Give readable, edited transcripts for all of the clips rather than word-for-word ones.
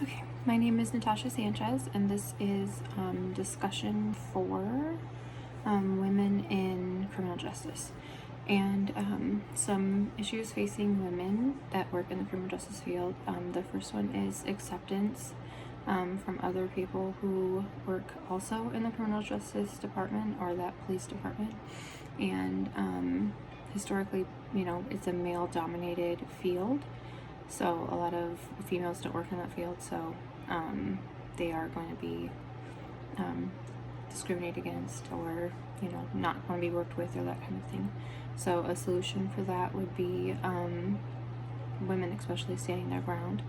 Okay, my name is Natasha Sanchez, and this is discussion for women in criminal justice and some issues facing women that work in the criminal justice field. The first one is acceptance from other people who work also in the criminal justice department or that police department. And historically, it's a male-dominated field. So a lot of females don't work in that field, so they are going to be discriminated against, or not going to be worked with, or that kind of thing. So a solution for that would be women especially standing their ground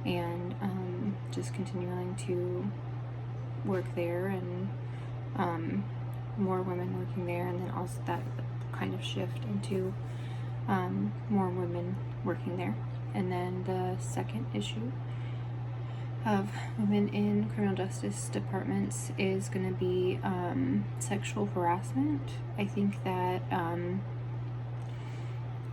and just continuing to work there, and more women working there, and then also that kind of shift into more women working there. And then the second issue of women in criminal justice departments is going to be sexual harassment. I think that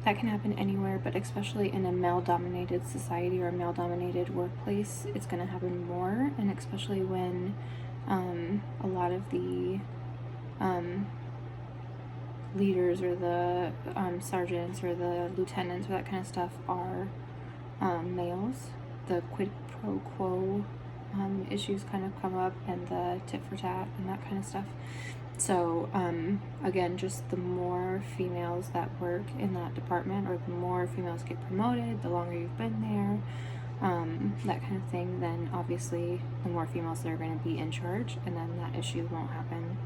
that can happen anywhere, but especially in a male-dominated society or a male-dominated workplace, it's going to happen more, and especially when a lot of the leaders or the sergeants or the lieutenants or that kind of stuff are males. The quid pro quo issues kind of come up, and the tit for tat and that kind of stuff. So again, just the more females that work in that department, or the more females get promoted, the longer you've been there, that kind of thing, then obviously the more females that are going to be in charge, and then that issue won't happen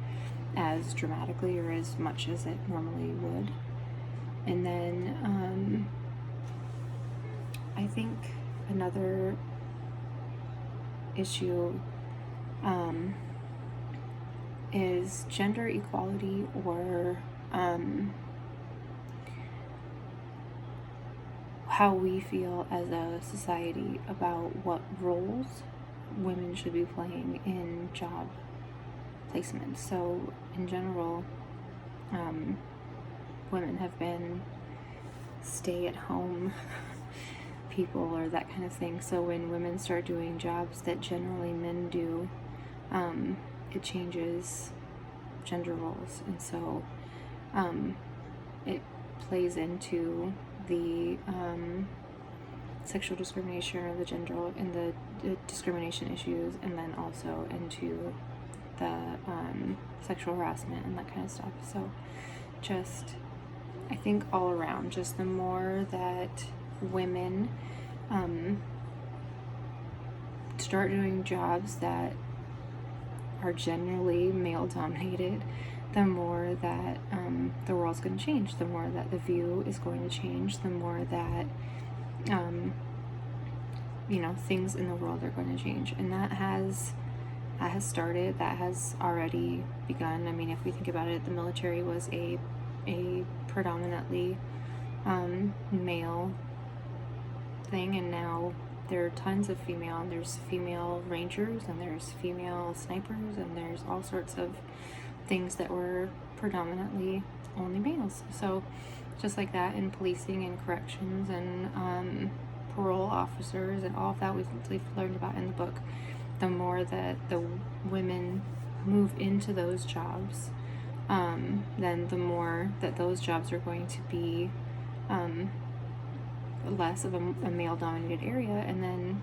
as dramatically or as much as it normally would. And then I think another issue is gender equality, or how we feel as a society about what roles women should be playing in job placements. So in general, women have been stay-at-home people or that kind of thing. So when women start doing jobs that generally men do, it changes gender roles, and so it plays into the sexual discrimination, or the gender and the discrimination issues, and then also into the sexual harassment and that kind of stuff. So just, I think all around, just the more that women start doing jobs that are generally male dominated, the more that the world's going to change, the more that the view is going to change, the more that things in the world are going to change. And that has started, that has already begun. I mean, if we think about it, the military was a predominantly male thing, and now there are tons of female, and there's female rangers, and there's female snipers, and there's all sorts of things that were predominantly only males. So just like that in policing and corrections and parole officers and all of that we've learned about in the book, the more that the women move into those jobs, then the more that those jobs are going to be less of a male-dominated area, and then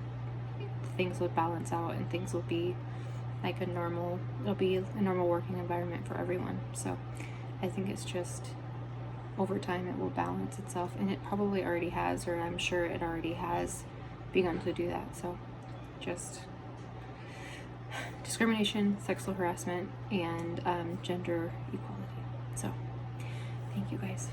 things will balance out, and things will be like it'll be a normal working environment for everyone. So I think it's just, over time, it will balance itself, and it probably already has, or I'm sure it already has begun to do that. So just discrimination, sexual harassment, and gender equality. So thank you guys.